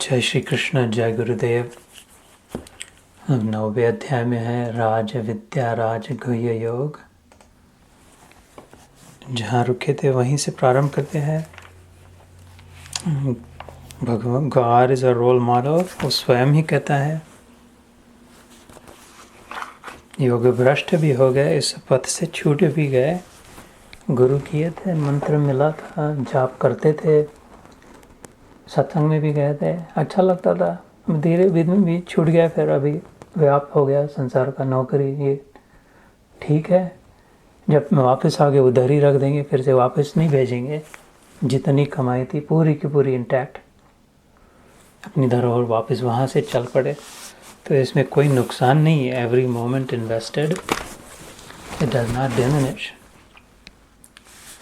जय श्री कृष्ण, जय गुरुदेव। हम 9वें अध्याय में है राज विद्या राज गुह्य योग। जहाँ रुके थे वहीं से प्रारंभ करते हैं। भगवान God is a role model, वो स्वयं ही कहता है। योग भ्रष्ट भी हो गए, इस पथ से छूट भी गए। गुरु किए थे, मंत्र मिला था, जाप करते थे, सत्संग में भी गए थे, अच्छा लगता था। धीरे धीरे भी छूट गया, फिर अभी व्याप्त हो गया संसार का, नौकरी, ये ठीक है। जब वापस आगे उधर ही रख देंगे, फिर से वापस नहीं भेजेंगे। जितनी कमाई थी पूरी की पूरी इंटैक्ट, अपनी धरोहर वापस वहाँ से चल पड़े, तो इसमें कोई नुकसान नहीं है। Every moment invested it does not diminish.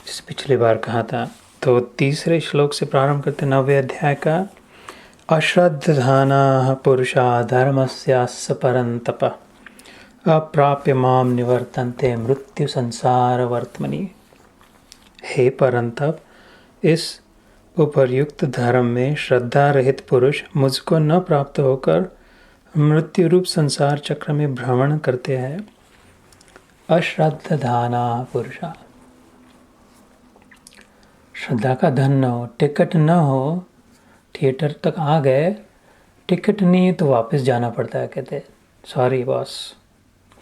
जिस पिछली बार कहा था, तो तीसरे श्लोक से प्रारंभ करते 9वें अध्याय का। अश्रद्धानाः पुरुषा धर्मस्यास्य परन्तप अप्राप्य माम निवर्तन्ते मृत्यु संसार वर्त्मनि। हे परंतप, इस उपर्युक्त धर्म में श्रद्धा रहित पुरुष मुझको न प्राप्त होकर मृत्यु रूप संसार चक्र में भ्रमण करते हैं। अश्रद्धाना पुरुषा, श्रद्धा का धन न हो, टिकट न हो, थिएटर तक आ गए, टिकट नहीं तो वापस जाना पड़ता है। कहते sorry boss,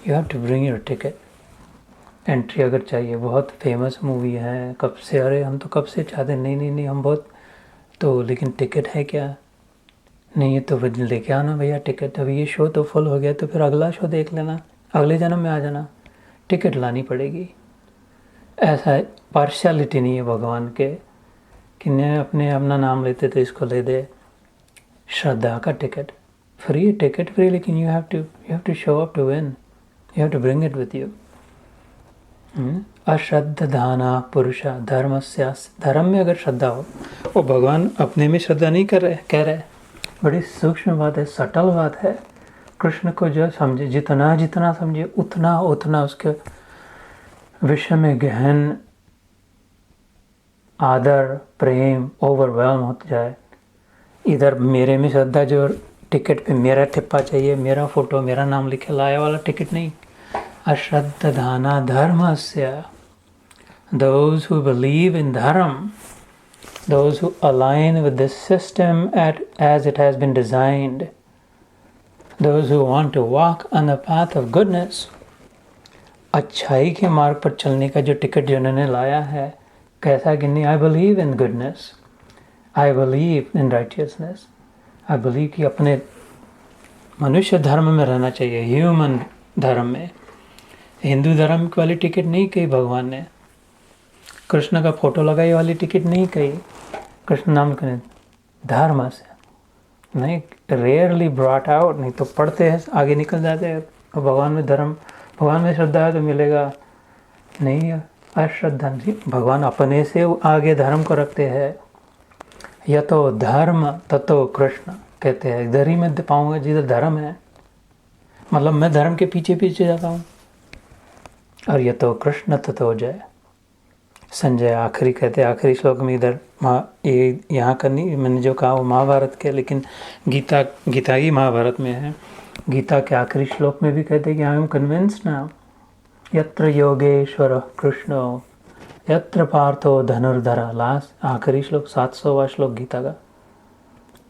you have to bring your ticket. Entry अगर चाहिए, बहुत फेमस मूवी है, कब से, अरे हम तो कब से चाहते, नहीं हम बहुत, तो लेकिन टिकट है क्या? नहीं है तो लेके आना भैया टिकट। अभी ये शो तो फुल हो गया, तो फिर अगला शो देख लेना, अगले जन्म में आ जाना, टिकट लानी पड़ेगी। ऐसा पार्शियलिटी नहीं है भगवान के कि ने अपना नाम लेते तो इसको ले दे। श्रद्धा का टिकट फ्री, टिकट फ्री, लेकिन you have to show up to win, you have to bring it with you. अश्रद्धाना पुरुषा धर्मस्यास्य, धर्म में अगर श्रद्धा हो, वो भगवान अपने में श्रद्धा नहीं कर रहे, कह रहे। बड़ी सूक्ष्म बात है, सटल बात है। कृष्ण को जो समझे, जितना जितना समझे उतना उतना उसके विषय में गहन आदर प्रेम ओवरवेल्म होता जाए। इधर मेरे में श्रद्धा, जो टिकट पे मेरा टिप्पा चाहिए, मेरा फोटो, मेरा नाम लिखे लाया वाला टिकट नहीं। अश्रद्धाना धर्मस्य, those who believe in dharma, those who align with the system as it has been designed, those who want to walk on the path of goodness, अच्छाई के मार्ग पर चलने का जो टिकट जिन्होंने लाया है, कैसा कि नहीं, I believe in goodness, I believe in righteousness, I believe कि अपने मनुष्य धर्म में रहना चाहिए, ह्यूमन धर्म में। हिंदू धर्म वाली टिकट नहीं कही भगवान ने, कृष्ण का फोटो लगाई वाली टिकट नहीं कही, कृष्ण नाम के धर्म से नहीं, रेयरली ब्रॉट आउट, नहीं तो पढ़ते हैं आगे निकल जाते हैं। भगवान में धर्म, भगवान में श्रद्धा है तो मिलेगा नहीं। अश्रद्धा जी, भगवान अपने से आगे धर्म को रखते हैं। यतो धर्म ततो कृष्ण, कहते हैं इधर ही मैं पाऊंगा जिधर धर्म है, मतलब मैं धर्म के पीछे पीछे जाता हूँ। और यतो कृष्ण ततो जय। संजय आखिरी कहते हैं, आखिरी श्लोक में, इधर ये यहाँ का नहीं, मैंने जो कहा वो महाभारत के, लेकिन गीता ही महाभारत में है। गीता के आखिरी श्लोक में भी कहते हैं कि आई एम कन्विंस्ड नाउ, यत्र योगेश्वर कृष्णो यत्र पार्थो धनुर्धरा। लास्ट आखिरी श्लोक 700वां श्लोक गीता का।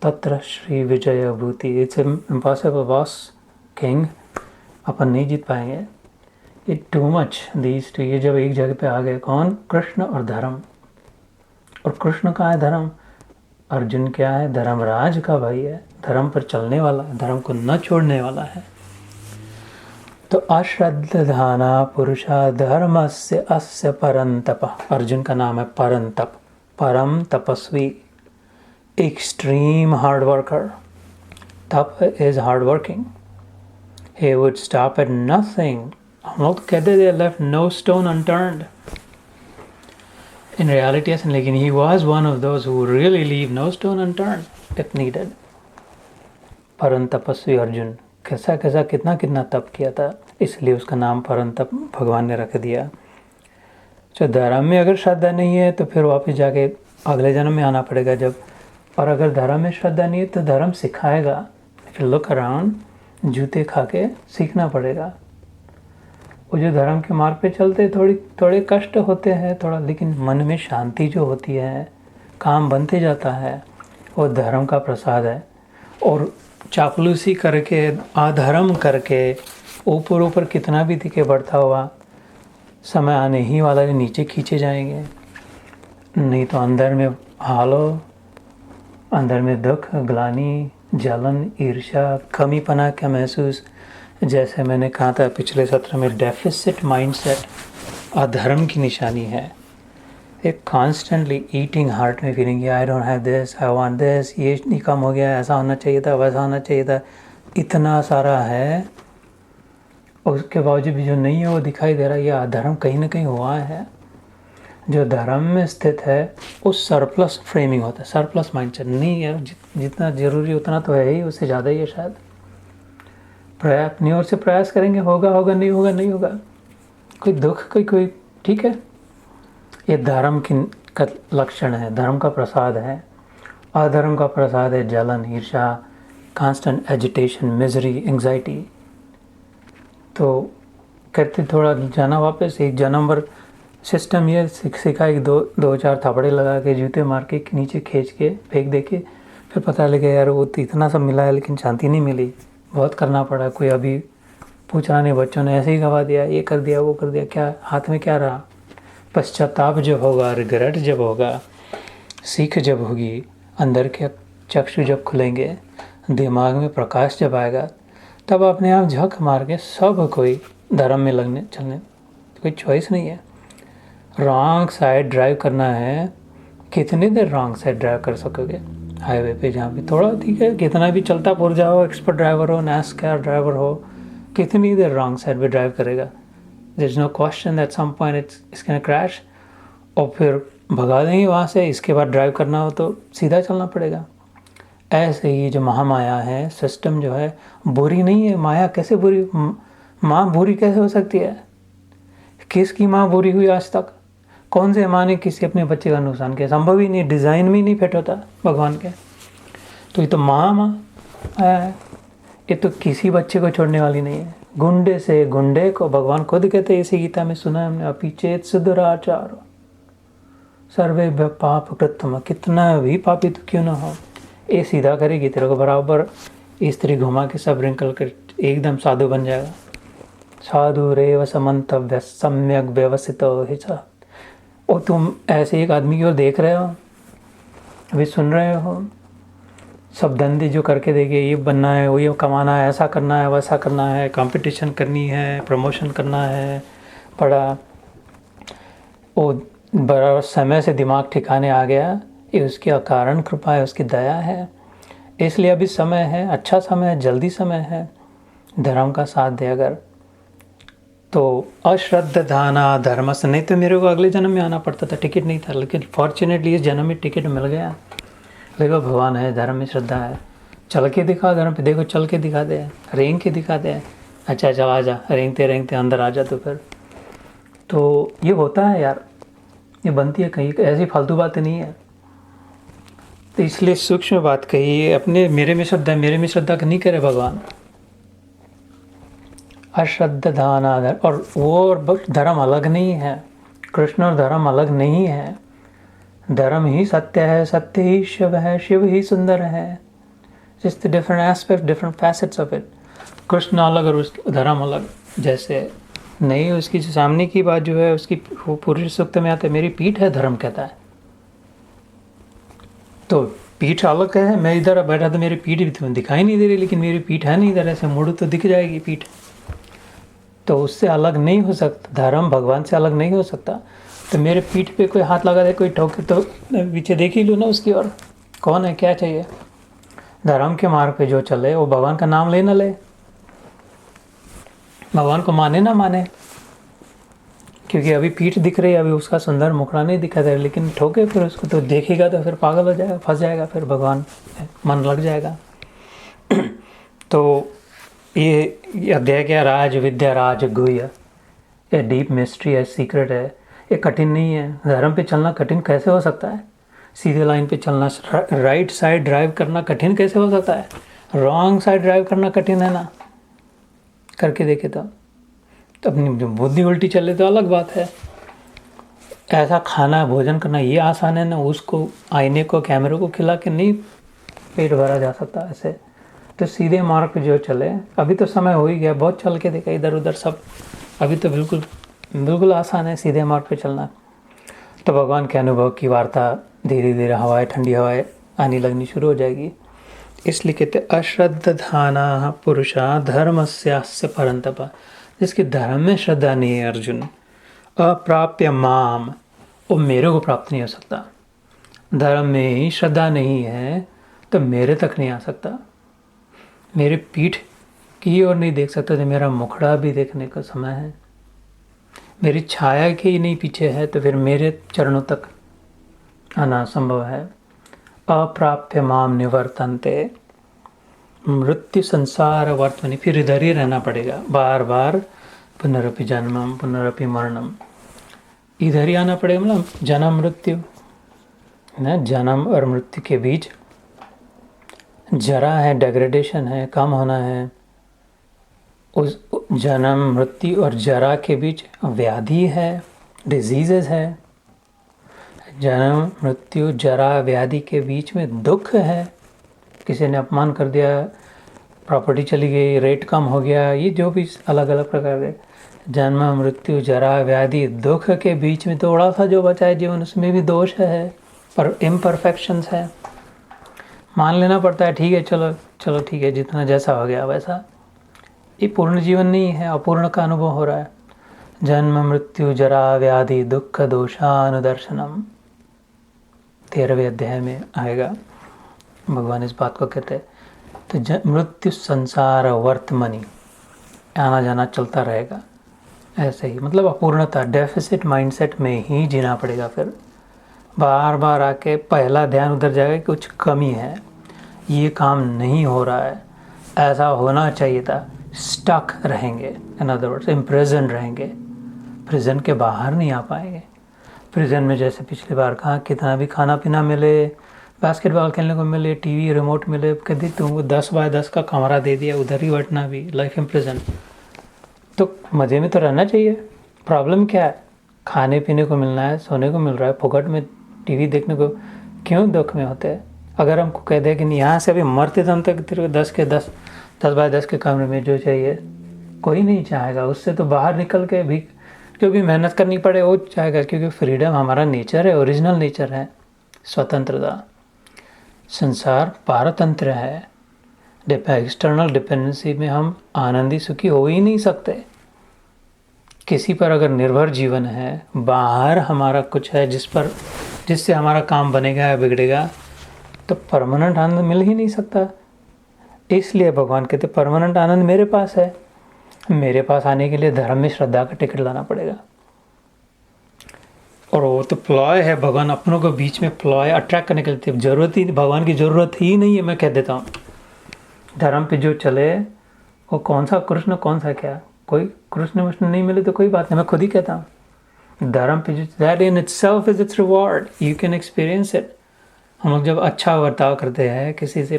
तत्र श्री विजय भूति। इट्स इम्पॉसिबल बॉस किंग, अपन नहीं जीत पाएंगे, it too much these two. ये जब एक जगह पे आ गए, कौन? कृष्ण और धर्म। और कृष्ण का है धर्म, अर्जुन क्या है? धर्मराज का भाई है, धर्म पर चलने वाला, धर्म को न छोड़ने वाला है। तो अश्रद्धाना पुरुषा धर्मस्य अस्य परंतप। अर्जुन का नाम है परंतप, परम तपस्वी, एक्सट्रीम हार्ड वर्कर। तप is hard working. He would stop at nothing. हम लोग कहते थे left no stone unturned. In reality ऐसा, लेकिन he was one of those who really leave no stone unturned if needed. परम तपस्वी अर्जुन, कैसा कैसा कितना कितना तप किया था, इसलिए उसका नाम परम तप भगवान ने रख दिया। तो धर्म में अगर श्रद्धा नहीं है तो फिर वापस जाके अगले जन्म में आना पड़ेगा, जब और अगर धर्म में श्रद्धा नहीं है तो धर्म सिखाएगा। इफ यू लुक अराउंड, जूते खा के सीखना पड़ेगा। वो जो धर्म के मार्ग पे चलते थोड़े कष्ट होते हैं थोड़ा, लेकिन मन में शांति जो होती है, काम बनते जाता है, वो धर्म का प्रसाद है। और चापलूसी करके, अधर्म करके, ऊपर ऊपर कितना भी दिखे बढ़ता हुआ, समय आने ही वाला है नीचे खींचे जाएंगे। नहीं तो अंदर में हालो, अंदर में दुख, ग्लानि, जलन, ईर्ष्या, कमीपना का महसूस। जैसे मैंने कहा था पिछले सत्र में, डेफिसिट माइंडसेट अधर्म की निशानी है। एक कॉन्स्टेंटली ईटिंग हार्ट में feeling, I don't have this, I want this, ये नहीं कम हो गया, ऐसा होना चाहिए था, वैसा होना चाहिए था, इतना सारा है। उसके बावजूद भी जो नहीं है वो दिखाई दे रहा है, ये अधर्म कहीं ना कहीं हुआ है। जो धर्म में स्थित है वो सरप्लस फ्रेमिंग होता है, सरप्लस माइंडसेट। नहीं यार, जितना जरूरी उतना तो है ही, उससे ज़्यादा ही है शायद। अपनी ओर से प्रयास करेंगे, होगा होगा, नहीं होगा नहीं होगा, कोई दुख कोई ठीक है। ये धर्म का लक्षण है, धर्म का प्रसाद है। अधर्म का प्रसाद है जलन, ईर्ष्या, कांस्टेंट एजिटेशन, मिजरी, एंग्जाइटी। तो करते थोड़ा जाना वापस, एक जन्म भर सिस्टम ये सिखाया कि दो चार थपड़े लगा के, जूते मार के, नीचे खींच के फेंक दे के, फिर पता लगे यार वो तो इतना सब मिला है लेकिन शांति नहीं मिली, बहुत करना पड़ा। कोई अभी पूछा नहीं, बच्चों ने ऐसे ही गवा दिया, ये कर दिया वो कर दिया, क्या हाथ में क्या रहा। पश्चाताप जब होगा, रिग्रेट जब होगा, सीख जब होगी, अंदर के चक्षु जब खुलेंगे, दिमाग में प्रकाश जब आएगा, तब अपने आप झक मार के सब कोई धर्म में लगने चलने, कोई चॉइस नहीं है। रॉन्ग साइड ड्राइव करना है, कितनी देर रॉन्ग साइड ड्राइव कर सकोगे हाईवे पे, जहाँ पे थोड़ा ठीक है, कितना भी चलता पुर्जा हो, एक्सपर्ट ड्राइवर हो, नैस्कार ड्राइवर हो, कितनी देर रॉन्ग साइड पे ड्राइव करेगा। There is no question that some point it's can crash, और फिर भगा देंगे वहाँ से। इसके बाद ड्राइव करना हो तो सीधा चलना पड़ेगा। ऐसे ही जो महामाया है, सिस्टम जो है, बुरी नहीं है। माया कैसे बुरी, माँ बुरी कैसे हो सकती है? किसकी माँ बुरी हुई आज तक? कौन से माँ ने किसी अपने बच्चे का नुकसान किया? संभव ही नहीं, डिज़ाइन में ही नहीं फिट होता भगवान के। तो ये तो माँ आया है, ये तो किसी बच्चे को छोड़ने वाली नहीं है। गुंडे से गुंडे को भगवान खुद कहते हैं, इसी गीता में सुना है हमने, अपि चेत सुदुराचार सर्वे पाप कृतम, कितना भी पापी तो क्यों ना हो, ये सीधा करेगी तेरे को बराबर स्त्री घुमा के सब रिंकल कर एकदम साधु बन जाएगा। साधु रेव समंतव्य सम्यक व्यवस्थित हो। और तुम ऐसे एक आदमी की ओर देख रहे हो, अभी सुन रहे हो, सब धंधे जो करके देंगे, ये बनना है, वो ये कमाना है, ऐसा करना है, वैसा करना है, कंपटीशन करनी है, प्रमोशन करना है, बड़ा समय से दिमाग ठिकाने आ गया। ये उसकी अकारण कृपा है, उसकी दया है। इसलिए अभी समय है, अच्छा समय है, जल्दी समय है, धर्म का साथ दे। अगर तो अश्रद्धाना धर्म से, नहीं तो मेरे को अगले जन्म में आना पड़ता था, टिकट नहीं था, लेकिन फॉर्चुनेटली इस जन्म में टिकट मिल गया। देखो भगवान है, धर्म में श्रद्धा है, चल के दिखा धर्म पे, देखो चल के दिखा दे, रेंग के दिखा दे। अच्छा चल आ जा, रेंगते रेंगते अंदर आ जा। तो फिर तो ये होता है यार, ये बनती है कहीं, ऐसी फालतू बातें नहीं है। तो इसलिए सूक्ष्म बात कही, अपने मेरे में श्रद्धा नहीं करे भगवान। अश्रद्धाना, और वो धर्म अलग नहीं है, कृष्ण और धर्म अलग नहीं है। धर्म ही सत्य है, सत्य ही शिव है, शिव ही सुंदर है। Just different aspect, different facets of it. Krishna अलग और धर्म अलग। जैसे नहीं, उसकी सामने की बात जो है, उसकी पुरुष सूक्त में आता है, मेरी पीठ है धर्म कहता है। तो पीठ अलग है, मैं इधर बैठा तो मेरी पीठ भी दिखाई नहीं दे रही, लेकिन मेरी पीठ है नहीं इधर, ऐसे मुड़ तो दिख जाएगी पीठ। तो उससे अलग नहीं हो सकता, धर्म भगवान से अलग नहीं हो सकता। तो मेरे पीठ पे कोई हाथ लगा दे, कोई ठोके, तो पीछे देख ही लो ना उसकी ओर, कौन है, क्या चाहिए। धर्म के मार्ग पे जो चले वो भगवान का नाम ले ना ले, भगवान को माने ना माने, क्योंकि अभी पीठ दिख रही है, अभी उसका सुंदर मुखड़ा नहीं दिखा दे, लेकिन ठोके फिर उसको तो देखेगा तो फिर पागल हो जाएगा, फंस जाएगा, फिर भगवान मन लग जाएगा। तो ये अध्याय क्या, राज विद्या राज गुह्य, ये डीप मिस्ट्री है, सीक्रेट है, ये कठिन नहीं है। धर्म पे चलना कठिन कैसे हो सकता है? सीधे लाइन पे चलना, राइट साइड ड्राइव करना कठिन कैसे हो सकता है? रॉन्ग साइड ड्राइव करना कठिन है ना, करके देखे तो अपनी जो बुद्धि उल्टी चले तो अलग बात है। ऐसा खाना भोजन करना ये आसान है ना, उसको आईने को कैमरे को खिला के नहीं पेट भरा जा सकता ऐसे। तो सीधे मार्ग पे जो चले, अभी तो समय हो ही गया, बहुत चल के देखा इधर उधर सब, अभी तो बिल्कुल बिल्कुल आसान है सीधे मार्ग पे चलना। तो भगवान के अनुभव की वार्ता धीरे धीरे हवाएं, ठंडी हवाएं आने लगनी शुरू हो जाएगी। इसलिए कहते अश्रद्धाना पुरुषा धर्मस्यास्य परंतप, जिसकी धर्म में श्रद्धा नहीं है अर्जुन, अप्राप्य माम, वो मेरे को प्राप्त नहीं हो सकता। धर्म में ही श्रद्धा नहीं है तो मेरे तक नहीं आ सकता, मेरी पीठ की ओर नहीं देख सकता तो मेरा मुखड़ा भी देखने का समय है, मेरी छाया के ही नहीं पीछे है तो फिर मेरे चरणों तक आना संभव है। अप्राप्य माम निवर्तन्ते, मृत्यु संसार वर्तमनि, फिर इधर ही रहना पड़ेगा बार बार, पुनरपि जन्मम पुनरपि मरणम, इधर ही आना पड़ेगा। मतलब जन्म मृत्यु ना, जन्म और मृत्यु के बीच जरा है, डेग्रेडेशन है, कम होना है। उस जन्म मृत्यु और जरा के बीच व्याधि है, डिजीजेस है। जन्म मृत्यु जरा व्याधि के बीच में दुख है, किसी ने अपमान कर दिया, प्रॉपर्टी चली गई, रेट कम हो गया, ये जो भी अलग अलग प्रकार के जन्म मृत्यु जरा व्याधि दुख के बीच में थोड़ा सा जो बचा है जीवन, उसमें भी दोष है, पर इम्परफेक्शंस है। मान लेना पड़ता है, ठीक है चलो चलो ठीक है, जितना जैसा हो गया वैसा। ये पूर्ण जीवन नहीं है, अपूर्ण का अनुभव हो रहा है। जन्म मृत्यु जरा व्याधि दुख दोषानुदर्शनम, 13वें अध्याय में आएगा, भगवान इस बात को कहते हैं। तो मृत्यु संसार वर्तमनि, आना जाना चलता रहेगा ऐसे ही, मतलब अपूर्णता, डेफिसिट माइंडसेट में ही जीना पड़ेगा। फिर बार बार आके पहला ध्यान उधर जाएगा कि कुछ कमी है, ये काम नहीं हो रहा है, ऐसा होना चाहिए था। स्टक रहेंगे, इन अदर वर्ड्स इम्प्रिजन रहेंगे, प्रिजन के बाहर नहीं आ पाएंगे। प्रिजन में जैसे पिछली बार कहा, कितना भी खाना पीना मिले, बास्केटबॉल खेलने को मिले, टीवी रिमोट मिले, कभी तुमको 10x10 का कमरा दे दिया, उधर ही बैठना भी, लाइफ इम्प्रिजन। तो मज़े में तो रहना चाहिए। प्रॉब्लम क्या है? खाने पीने को मिलना है, सोने को मिल रहा है, फुकट में टीवी देखने को, क्यों दुख में होते हैं? अगर हमको कह दे कि नहीं, यहाँ से अभी मरते दम तक तेरे को 10x10 के कमरे में जो चाहिए, कोई नहीं चाहेगा। उससे तो बाहर निकल के भी जो भी मेहनत करनी पड़े वो चाहेगा, क्योंकि फ्रीडम हमारा नेचर है, ओरिजिनल नेचर है, स्वतंत्रता। संसार पारतंत्र है, एक्सटर्नल डिपेंडेंसी में हम आनंदी सुखी हो ही नहीं सकते। किसी पर अगर निर्भर जीवन है, बाहर हमारा कुछ है जिससे हमारा काम बनेगा या बिगड़ेगा, तो परमानेंट आनंद मिल ही नहीं सकता। इसलिए भगवान कहते परमानेंट आनंद मेरे पास है। मेरे पास आने के लिए धर्म में श्रद्धा का टिकट लाना पड़ेगा। और वो तो प्लॉय है, भगवान अपनों को बीच में प्लॉय अट्रैक्ट करने के लिए, जरूरत ही भगवान की ज़रूरत ही नहीं है। मैं कह देता हूँ, धर्म पे जो चले वो कौन सा कृष्ण कौन सा क्या, कोई कृष्ण विष्णु नहीं मिले तो कोई बात नहीं, मैं खुद ही कहता हूँ। धर्म पे जो, that in itself is it's reward, you can experience it. हम लोग जब अच्छा बर्ताव करते हैं, किसी से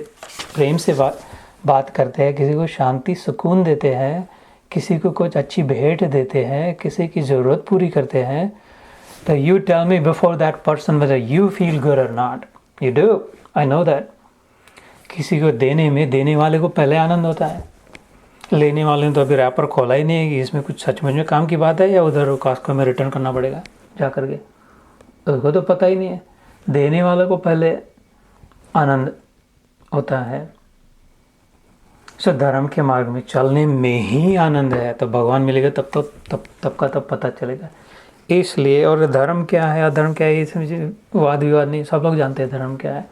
प्रेम से बात करते हैं, किसी को शांति सुकून देते हैं, किसी को कुछ अच्छी भेंट देते हैं, किसी की ज़रूरत पूरी करते हैं, तो you tell me before that person whether you feel good or not. You do, I know that. किसी को देने में, देने वाले को पहले आनंद होता है, लेने वाले ने तो अभी रैपर खोला ही नहीं है कि इसमें कुछ सचमुच में काम की बात है या उधर कास्को में रिटर्न करना पड़ेगा जा करके, उसको तो पता ही नहीं है। देने वाले को पहले आनंद होता है। सो धर्म के मार्ग में चलने में ही आनंद है, तो भगवान मिलेगा तब का पता चलेगा। इसलिए, और धर्म क्या है अधर्म क्या है, इसमें वाद विवाद नहीं, सब लोग जानते हैं धर्म क्या है।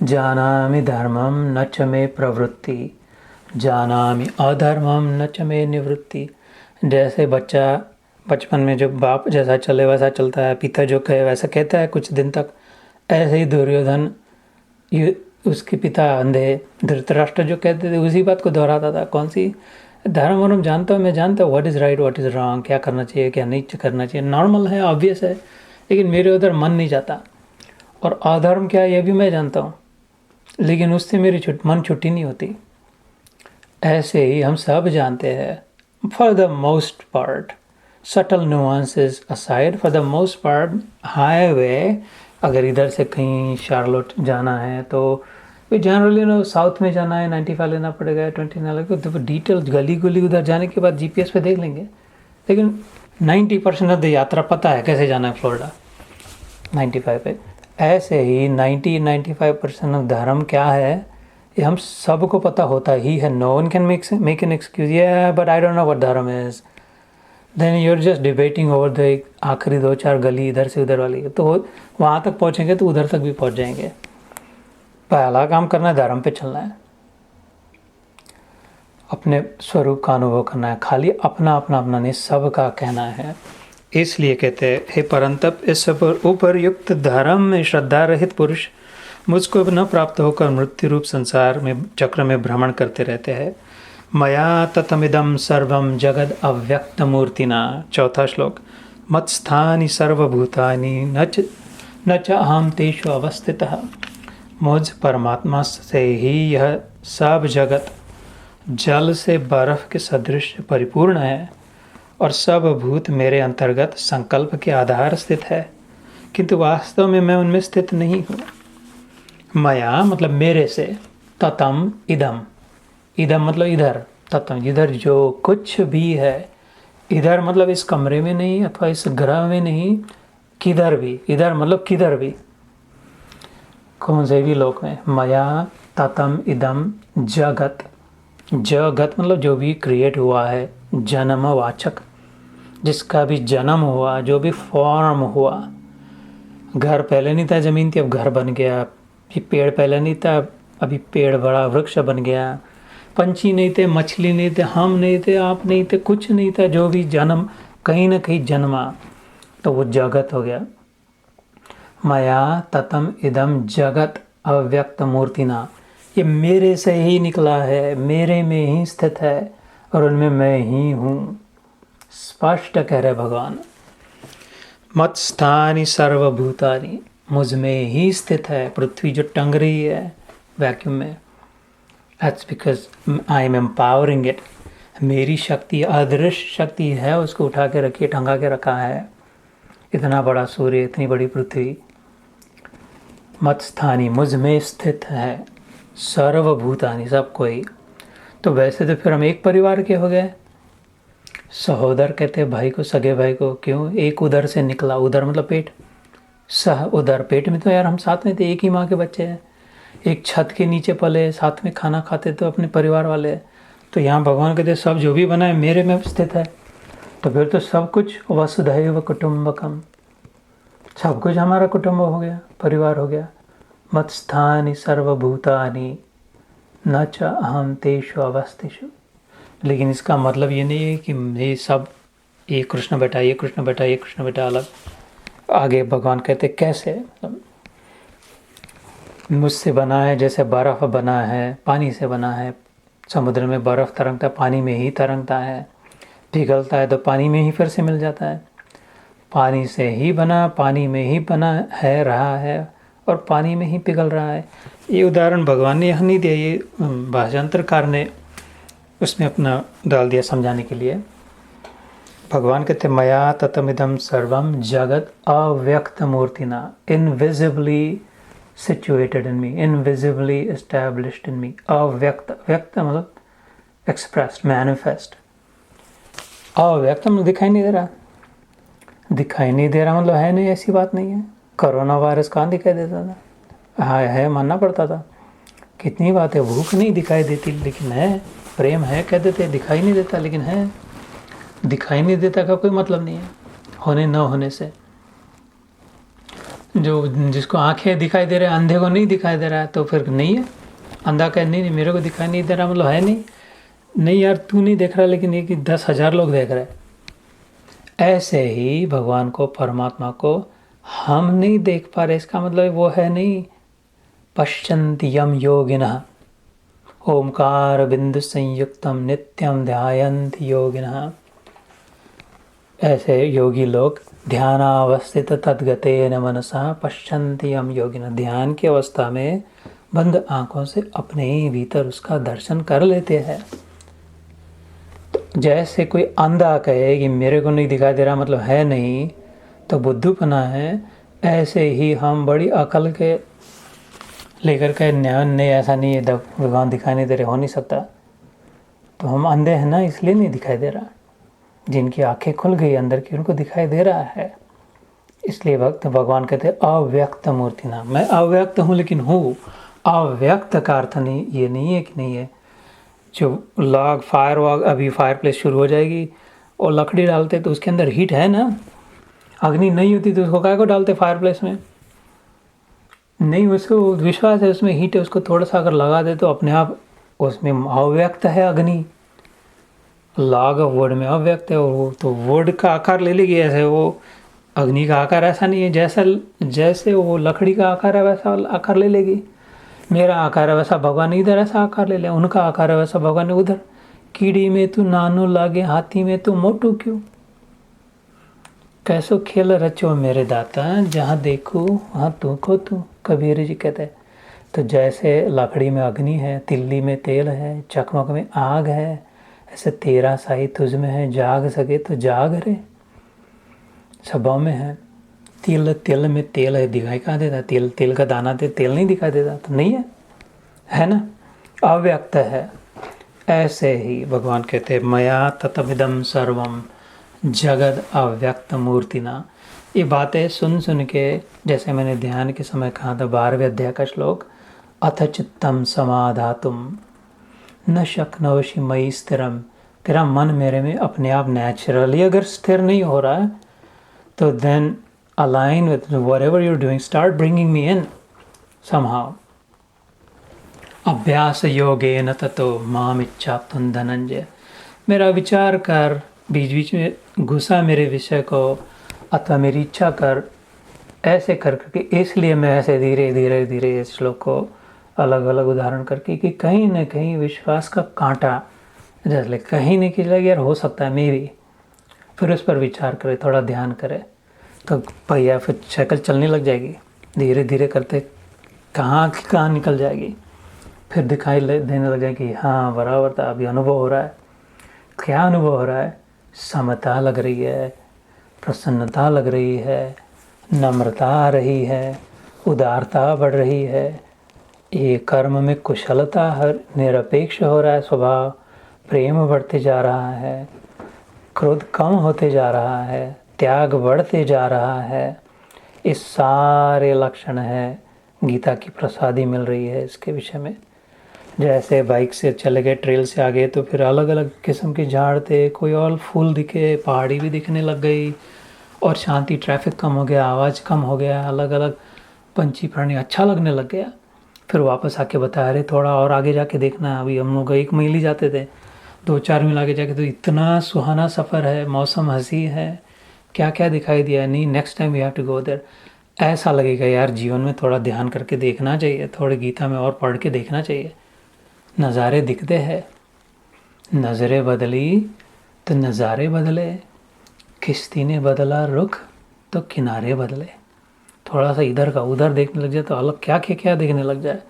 जानामि धर्मम न च मे प्रवृत्ति, जानामि अधर्मम न च मे निवृत्ति। जैसे बच्चा बचपन में जो बाप जैसा चले वैसा चलता है, पिता जो कहे वैसा कहता है कुछ दिन तक, ऐसे ही दुर्योधन, उसके पिता अंधे धृतराष्ट्र जो कहते थे उसी बात को दोहराता था। कौन सी धर्म वरम जानता हूँ, मैं जानता हूँ what is right what is wrong, क्या करना चाहिए क्या नहीं करना चाहिए, नॉर्मल है, ऑब्वियस है, लेकिन मेरे उधर मन नहीं जाता। और अधर्म क्या है ये भी मैं जानता हूँ, लेकिन उससे मेरी मन छुट्टी नहीं होती। ऐसे ही हम सब जानते हैं, for the most part, subtle nuances aside, for the most part highway, अगर इधर से कहीं शार्लोट जाना है तो जनरली साउथ में जाना है 95 लेना पड़ेगा, 20 लेना पड़ेगा, तो डिटेल गली गुली उधर जाने के बाद जीपीएस पे देख लेंगे, लेकिन 90% ऑफ द यात्रा पता है कैसे जाना है फ्लोरिडा 95 पे। ऐसे ही 90-95% ऑफ धर्म क्या है ये हम सबको पता होता ही है। No one can make an excuse, yeah but I don't know what dharma is, then you are just debating over the आखिरी 2-4 गली इधर से उधर वाली, तो वहाँ तक पहुँचेंगे तो उधर तक भी पहुँच जाएंगे। पहला काम करना है, धर्म पे चलना है, अपने स्वरूप का अनुभव करना है, खाली अपना अपना अपना नहीं सबका कहना है। इसलिए कहते हैं, हे परंतप, इस उपरयुक्त धर्म में श्रद्धा रहित पुरुष मुझको न प्राप्त होकर मृत्यु रूप संसार में चक्र में भ्रमण करते रहते हैं। मया ततमिदम सर्वम जगद अव्यक्त मूर्तिना। चौथा श्लोक, मत्स्थानि सर्वभूतानि न च अहम तेषु अवस्थितः। मुझ परमात्मा से ही यह सब जगत जल से बर्फ के सदृश परिपूर्ण है और सब भूत मेरे अंतर्गत संकल्प के आधार स्थित है, किंतु वास्तव में मैं उनमें स्थित नहीं हूँ। मया मतलब मेरे से, ततम इदम, इदम मतलब इधर, ततम इधर जो कुछ भी है, इधर मतलब इस कमरे में नहीं अथवा इस ग्रह में नहीं, किधर भी, इधर मतलब किधर भी, कौन से भी लोक में। मया ततम इदम जगत, जगत मतलब जो भी क्रिएट हुआ है, जन्मवाचक, जिसका भी जन्म हुआ, जो भी फॉर्म हुआ। घर पहले नहीं था, ज़मीन थी, अब घर बन गया। ये पेड़ पहले नहीं था, अभी पेड़ बड़ा वृक्ष बन गया। पंछी नहीं थे, मछली नहीं थे, हम नहीं थे, आप नहीं थे, कुछ नहीं था, जो भी जन्म कहीं ना कहीं जन्मा तो वो जगत हो गया। मया ततम इदम जगत अव्यक्त मूर्तिना, ये मेरे से ही निकला है, मेरे में ही स्थित है और उनमें मैं ही हूँ। स्पष्ट कह रहे भगवान। मत स्थानी सर्वभूतानि, मुझ में ही स्थित है। पृथ्वी जो टंग रही है वैक्यूम में, that's because I am empowering it. मेरी शक्ति, अदृश्य शक्ति है, उसको उठा के रखिए, टंगा के रखा है। इतना बड़ा सूर्य, इतनी बड़ी पृथ्वी, मत स्थानी मुझ में स्थित है, सर्वभूतानि सब कोई। तो वैसे तो फिर हम एक परिवार के हो गए। सहोदर कहते हैं भाई को, सगे भाई को। क्यों? एक उधर से निकला, उधर मतलब पेट, सह उधर, पेट में तो यार हम साथ में थे, एक ही माँ के बच्चे हैं, एक छत के नीचे पले, साथ में खाना खाते तो अपने परिवार वाले। तो यहाँ भगवान कहते सब जो भी बना है मेरे में स्थित है। तो फिर तो सब कुछ वसुधैव कुटुम्बकम, सब कुछ हमारा कुटुंब हो गया, परिवार हो गया। मत स्थानि सर्वभूतानि न च अहम तेषु अवस्थिषु। लेकिन इसका मतलब ये नहीं है कि ये सब, ये कृष्ण बेटा, ये कृष्ण बेटा, ये कृष्ण बेटा अलग। आगे भगवान कहते कैसे, मुझसे बना है, जैसे बर्फ़ बना है, पानी से बना है। समुद्र में बर्फ़ तरंगता है, पानी में ही तरंगता है, पिघलता है तो पानी में ही फिर से मिल जाता है। पानी से ही बना, पानी में ही बना है, रहा है और पानी में ही पिघल रहा है। ये उदाहरण भगवान ने यहाँ नहीं दिया, ये भाषांतरकार ने उसमें अपना डाल दिया समझाने के लिए। भगवान कहते मया ततमिदम सर्वम जगत अव्यक्त मूर्तिना, invisibly situated in me, invisibly established in me. अव्यक्त, व्यक्त मतलब एक्सप्रेस्ड, मैनिफेस्ट। अव्यक्त मतलब दिखाई नहीं दे रहा, दिखाई नहीं दे रहा मतलब है नहीं, ऐसी बात नहीं है। कोरोना वायरस कहाँ दिखाई देता था? हाँ है, मानना पड़ता था। कितनी बात है, भूख नहीं दिखाई देती लेकिन है, प्रेम है कह देते, दिखाई नहीं देता लेकिन है। दिखाई नहीं देता का कोई मतलब नहीं है होने न होने से। जो जिसको आंखें दिखाई दे रहे हैं, अंधे को नहीं दिखाई दे रहा है तो फिर नहीं है। अंधा कहे नहीं मेरे को दिखाई नहीं दे रहा मतलब है नहीं। नहीं यार तू नहीं देख रहा, लेकिन ये कि 10,000 लोग देख रहे हैं। ऐसे ही भगवान को, परमात्मा को हम नहीं देख पा रहे, इसका मतलब वो है नहीं। पश्यन्ति यम योगिनः ओमकार बिंदु संयुक्तम नित्यम ध्यायन्ति योगिनः। ऐसे योगी लोग ध्यानावस्थित तद्गतेन मनसा पश्यन्ति यम योगिनः, ध्यान की अवस्था में बंद आंखों से अपने ही भीतर उसका दर्शन कर लेते हैं। जैसे कोई अंधा कहे कि मेरे को नहीं दिखाई दे रहा मतलब है नहीं, तो बुद्धूपना है, ऐसे ही हम बड़ी अकल के लेकर के नहीं ऐसा नहीं है, भगवान दिखाई नहीं दे रहे, हो नहीं सकता, तो हम अंधे हैं ना, इसलिए नहीं दिखाई दे रहा। जिनकी आंखें खुल गई अंदर की, उनको दिखाई दे रहा है। इसलिए भगवान कहते हैं अव्यक्त मूर्ति नाम, मैं अव्यक्त हूँ लेकिन हूँ। अव्यक्त का अर्थ नहीं ये नहीं है कि नहीं है, जो लॉग फायर वॉग अभी फायर प्लेस शुरू हो जाएगी और लकड़ी डालते तो उसके अंदर हीट है ना, अग्नि नहीं होती तो उसको काय को डालते फायर प्लेस में, नहीं, उसको विश्वास है उसमें हीट है, उसको थोड़ा सा अगर लगा दे तो अपने आप उसमें अव्यक्त है अग्नि, लॉग वुड में अव्यक्त है, और वो तो वुड का आकार ले लेगी, ऐसे वो अग्नि का आकार ऐसा नहीं है, जैसे वो लकड़ी का आकार है वैसा आकार ले लेगी। मेरा आकार है वैसा भगवान इधर ऐसा आकार ले ले, उनका आकार है वैसा भगवान उधर। कीड़ी में तू नानो लागे, हाथी में तू मोटू क्यों, कैसो खेल रचो मेरे दाता, जहाँ देखो वहाँ तू को तू, कबीर जी कहते हैं। तो जैसे लकड़ी में अग्नि है, तिल्ली में तेल है, चकमक में आग है, ऐसे तेरा साई तुझ में है, जाग सके तो जाग रे, सबों में है। तिल में तेल है, दिखाई कहाँ देता, तेल का दाना दे, तेल नहीं दिखाई देता, तो नहीं है ना, अव्यक्त है। ऐसे ही भगवान कहते हैं मया ततविदम सर्वम जगद अव्यक्त मूर्तिना। ये बातें सुन के, जैसे मैंने ध्यान के समय कहा था 12वें अध्याय का श्लोक, अथ चित्तम समाधातुम न शक्नोषि मयि स्थिरम, तेरा मन मेरे में अपने आप नेचुरली अगर स्थिर नहीं हो रहा है तो then align with whatever you're doing, start bringing me in somehow. अभ्यास योगेन ततो माम इच्छाप्तुं धनंजय, मेरा विचार कर, बीच बीच में घुसा मेरे विषय को, अथवा मेरी इच्छा कर, ऐसे कर करके, इसलिए मैं ऐसे धीरे धीरे धीरे इस श्लोक को अलग अलग उदाहरण करके कि कहीं ना कहीं विश्वास का कांटा जैसे कहीं नहीं कि लगे यार हो सकता है मे भी, फिर उस पर विचार करे, थोड़ा ध्यान करे, तो भैया फिर साइकिल चलने लग जाएगी। धीरे धीरे करते कहाँ निकल जाएगी, फिर दिखाई देने लग जाएगी, हाँ बराबर था, अभी अनुभव हो रहा है। क्या अनुभव हो रहा है, समता लग रही है, प्रसन्नता लग रही है, नम्रता आ रही है, उदारता बढ़ रही है, ये कर्म में कुशलता निरपेक्ष हो रहा है स्वभाव, प्रेम बढ़ते जा रहा है, क्रोध कम होते जा रहा है, त्याग बढ़ते जा रहा है। इस सारे लक्षण हैं, गीता की प्रसादी मिल रही है इसके विषय में। जैसे बाइक से चले गए, ट्रेल से आ गए, तो फिर अलग अलग किस्म के झाड़ थे, कोई और फूल दिखे, पहाड़ी भी दिखने लग गई, और शांति, ट्रैफिक कम हो गया, आवाज़ कम हो गया, अलग अलग पंछी प्राणी अच्छा लगने लग गया। फिर वापस आके बताया, अरे थोड़ा और आगे जाके देखना, अभी हम लोग 1 मील ही जाते थे, 2-4 मील आगे जाके तो इतना सुहाना सफ़र है, मौसम हंसी है, क्या क्या दिखाई दिया, नहीं next time we have to go there. ऐसा लगेगा यार जीवन में थोड़ा ध्यान करके देखना चाहिए, थोड़े गीता में और पढ़ के देखना चाहिए। नज़ारे दिखते हैं, नज़रें बदली तो नज़ारे बदले, किश्ती ने बदला रुख तो किनारे बदले। थोड़ा सा इधर का उधर देखने लग जाए तो अलग क्या क्या क्या देखने लग जाए।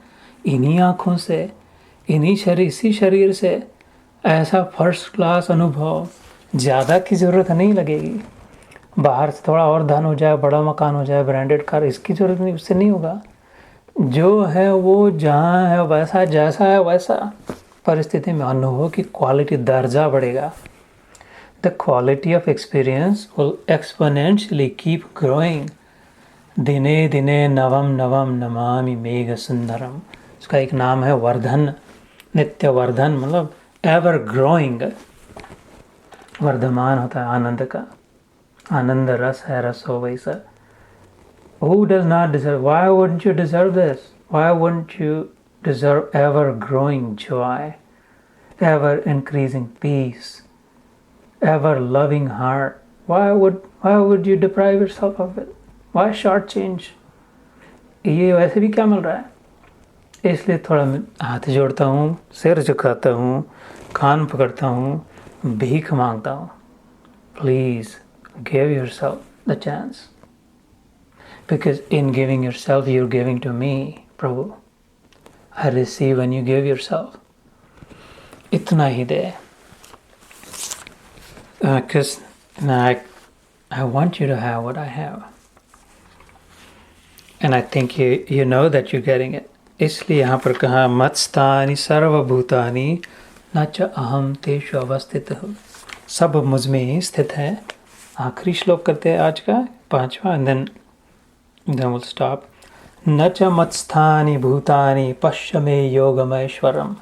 इन्हीं आँखों से, इसी शरीर से ऐसा फर्स्ट क्लास अनुभव, ज़्यादा की ज़रूरत नहीं लगेगी। बाहर से थोड़ा और धन हो जाए, बड़ा मकान हो जाए, ब्रांडेड कार, इसकी ज़रूरत नहीं, उससे नहीं होगा। जो है वो जहाँ है वैसा, जैसा है वैसा परिस्थिति में अनुभव की क्वालिटी, दर्जा बढ़ेगा। The quality of experience will exponentially keep growing. दिने दिने नवम नवम नमामि मेघ सुंदरम, उसका एक नाम है वर्धन, नित्य वर्धन, मतलब एवर ग्रोइंग। वर्धमान होता है आनंद का, आनंद रस है, रस हो वैसा। Who does not deserve? Why wouldn't you deserve this? Why wouldn't you deserve ever growing joy, ever increasing peace, ever loving heart? Why would you deprive yourself of it? Why shortchange? ये वैसे भी क्या मिल रहा है, इसलिए थोड़ा हाथ जोड़ता हूँ, सिर झुकाता हूँ, कान पकड़ता हूँ, भीख मांगता हूँ, please give yourself the chance. Because in giving yourself, you're giving to me, Prabhu. I receive when you give yourself. Itna hi de. Because I want you to have what I have. And I think you know that you're getting it. इसलिए यहाँ पर कहा मत्स्थानि सर्वभूतानि न च अहम तेषु अवस्थितः. सब मुझ में ही स्थित है. आखिरी श्लोक करते हैं आज का 5वां, and then we'll stop. न च मत्स्थानि भूतानि पश्य मे योगमैश्वरम्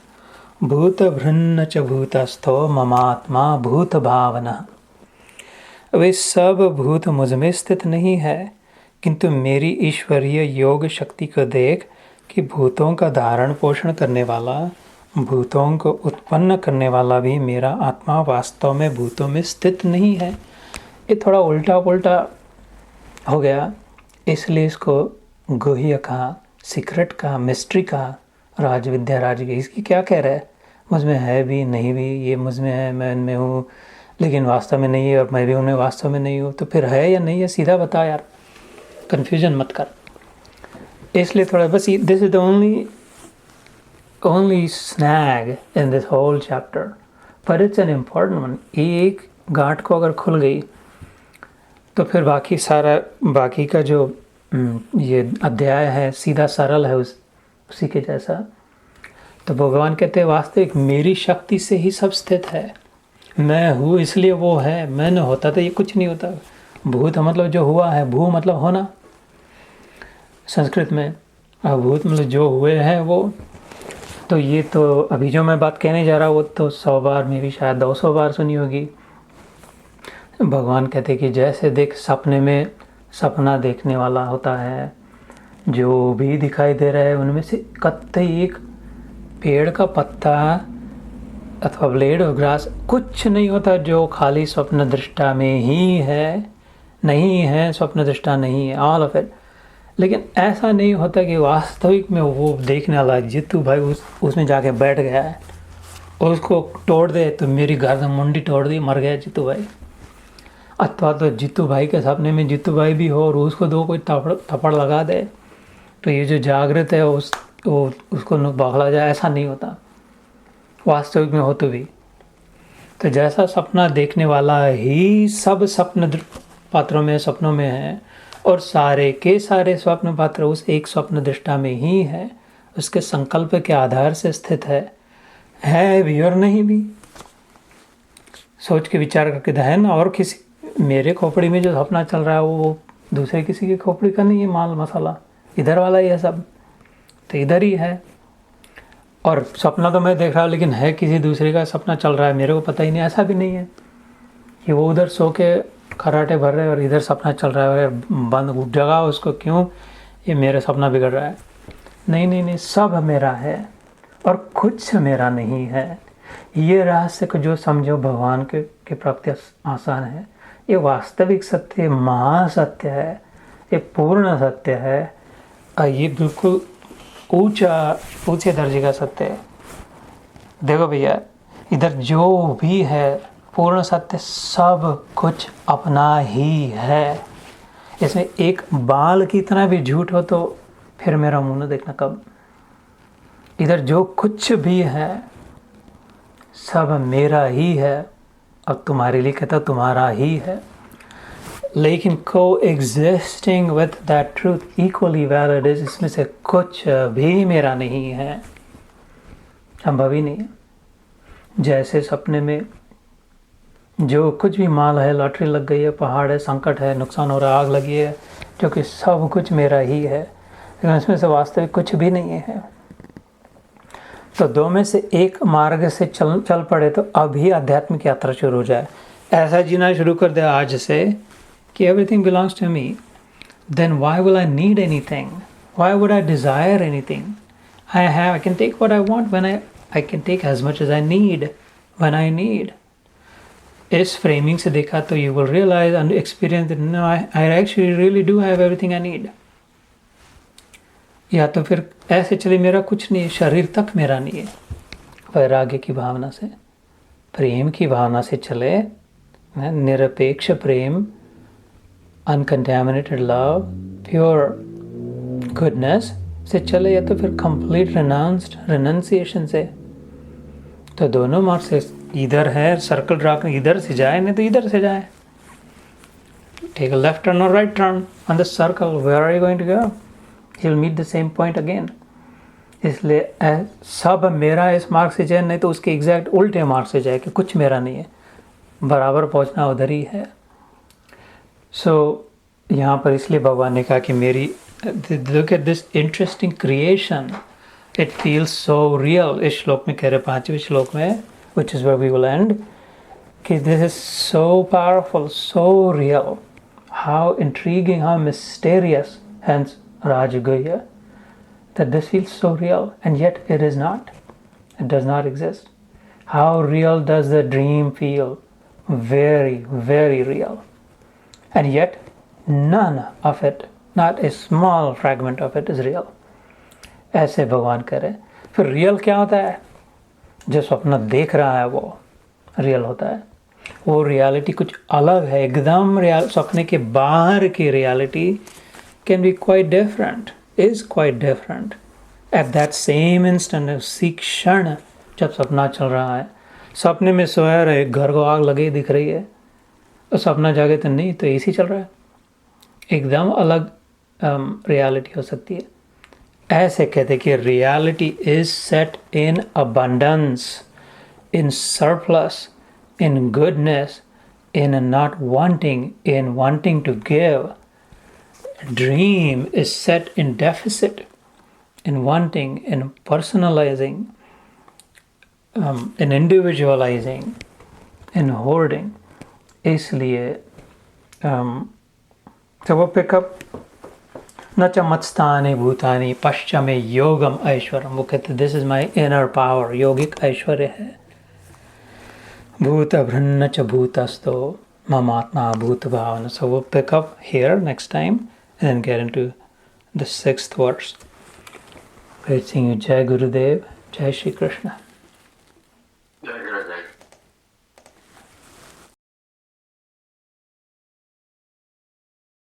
भूतभृन्न च भूतस्थो ममात्मा भूत भावना. वे सब भूत मुझ में स्थित नहीं है, किंतु मेरी ईश्वरीय योग शक्ति को देख कि भूतों का धारण पोषण करने वाला, भूतों को उत्पन्न करने वाला भी मेरा आत्मा वास्तव में भूतों में स्थित नहीं है. ये थोड़ा उल्टा पुल्टा हो गया, इसलिए इसको गुह्य का, सीक्रेट का, मिस्ट्री का, राज विद्या राज की. इसकी क्या कह रहा है? मुझ में है भी नहीं भी, ये मुझ में है, मैं इनमें हूँ लेकिन वास्तव में नहीं है, और मैं भी उनमें वास्तव में नहीं हूँ. तो फिर है या नहीं है सीधा बता यार, कन्फ्यूजन मत कर. इसलिए थोड़ा बस this is the only snag in this whole chapter, पर इट्स एन इम्पॉर्टेंट वन. एक गांठ को अगर खुल गई तो फिर बाकी का जो ये अध्याय है सीधा सरल है उसी के जैसा. तो भगवान कहते हैं वास्तविक मेरी शक्ति से ही सब स्थित है. मैं हूँ इसलिए वो है, मैं न होता तो ये कुछ नहीं होता. भूत मतलब जो हुआ है, भू मतलब होना संस्कृत में, और भूत मतलब जो हुए हैं वो. तो ये तो अभी जो मैं बात कहने जा रहा हूँ वो तो 100 बार में भी शायद 200 बार सुनी होगी. भगवान कहते कि जैसे देख सपने में सपना देखने वाला होता है, जो भी दिखाई दे रहा है उनमें से कतई एक पेड़ का पत्ता अथवा ब्लेड ऑफ ग्रास कुछ नहीं होता जो खाली स्वप्न दृष्टा में ही है, नहीं है, स्वप्न दृष्टा नहीं है, ऑल ऑफ इट. लेकिन ऐसा नहीं होता कि वास्तविक में वो देखने वाला जितू भाई उसमें जाके बैठ गया है और उसको तोड़ दे तो मेरी गर्दन मुंडी तोड़ दी, मर गया जितू भाई. अथवा तो जितू भाई के सपने में जितू भाई भी हो और उसको दो कोई थप्पड़ लगा दे तो ये जो जागृत है उसको बौखला जाए. ऐसा नहीं होता वास्तविक में हो तो भी. तो जैसा सपना देखने वाला ही सब स्वप्न पात्रों में सपनों में है, और सारे के सारे स्वप्न पात्र उस एक स्वप्न दृष्टा में ही है, उसके संकल्प के आधार से स्थित है भी और नहीं भी. सोच के विचार करके है ना. और किसी मेरे खोपड़ी में जो सपना चल रहा है वो दूसरे किसी की खोपड़ी का नहीं है, माल मसाला इधर वाला ही है सब, तो इधर ही है. और सपना तो मैं देख रहा हूँ लेकिन है किसी दूसरे का सपना चल रहा है, मेरे को पता ही नहीं. ऐसा भी नहीं है कि वो उधर सो के खराटे भर रहे और इधर सपना चल रहा है, बंद जगह उसको, क्यों ये मेरा सपना बिगड़ रहा है. नहीं, सब मेरा है और कुछ मेरा नहीं है. ये रहस्य को जो समझो भगवान के प्राप्ति आसान है. ये वास्तविक सत्य, महासत्य है, ये पूर्ण सत्य है, ये बिल्कुल ऊंचे दर्जे का सत्य है. देखो भैया, इधर जो भी है पूर्ण सत्य सब कुछ अपना ही है. इसमें एक बाल की इतना भी झूठ हो तो फिर मेरा मुंह न देखना कब. इधर जो कुछ भी है सब मेरा ही है, अब तुम्हारे लिए कहता तुम्हारा ही है. लेकिन co-existing with that truth equally valid is, इसमें से कुछ भी मेरा नहीं है, संभव ही नहीं है. जैसे सपने में जो कुछ भी माल है, लॉटरी लग गई है, पहाड़ है, संकट है, नुकसान हो रहा है, आग लगी है, जो कि सब कुछ मेरा ही है, लेकिन इसमें से वास्तविक कुछ भी नहीं है. तो दो में से एक मार्ग से चल पड़े तो अभी आध्यात्मिक यात्रा शुरू हो जाए. ऐसा जीना शुरू कर दे आज से कि everything belongs to me, then why will I need anything? Why would I desire anything? I can take what I want when I can take as much as I need when I need. इस framing से देखा तो you will realize and experience that no, I actually really do have everything I need. या तो फिर ऐसे चले मेरा कुछ नहीं, शरीर तक मेरा नहीं है. वैराग्य की भावना से, प्रेम की भावना से चले, निरपेक्ष प्रेम अनकंटेमिनेटेड लव, प्योर गुडनेस से चले, या तो फिर कंप्लीट रिनाउंसिएशन से। तो दोनों मार्ग से इधर है सर्कल ड्रा कर, इधर से जाए, नहीं तो इधर से जाए। टेक अ लेफ्ट टर्न और right turn on the circle, where are you going to go? You will meet the same point again. इसलिए सब मेरा इस मार्ग से जाए, नहीं तो उसके एग्जैक्ट उल्टे मार्ग से जाए कि कुछ मेरा नहीं है, बराबर पहुंचना उधर ही है। यहाँ पर इसलिए भगवान ने कहा कि मेरी, look at this interesting creation, it feels so real. इस श्लोक में कह रहे, 5वें श्लोक में, which is where we will end, कि this is so powerful, so real, how intriguing, how mysterious, hence राजगुह्य, that this feels so real, and yet it is not. It does not exist. How real does the dream feel? Very, very real. And yet, none of it, not a small fragment of it is real. ऐसे भगवान करे। फिर real क्या होता है? जो स्वप्न देख रहा है वो रियल होता है। वो रियलिटी कुछ अलग है, एकदम रियल। स्वप्न के बाहर की reality can be quite different, is quite different. At that same instant, उसी क्षण जब सपना चल रहा है, सपने में सोया रहे, घर को आग लगी दिख रही है, और सपना जागे तो नहीं, तो एसी चल रहा है, एकदम अलग रियलिटी हो सकती है। ऐसे कहते कि reality is set in abundance, in surplus, in goodness, in not wanting, in wanting to give. Dream is set in deficit, in wanting, in personalizing, in individualizing, in hoarding. इसलिए so वो pick up न च मत्स्थानि भूतानि पश्चिमे योगम ऐश्वर्यम, वो कहते this is my inner power, योगिक ऐश्वर्य है। भूत भृन्न च भूतस्थो ममात्मा भूत भावना। So we'll pick up here next time and then get into the 6th verse. Great seeing you. Jai Gurudev. Jai Shri Krishna.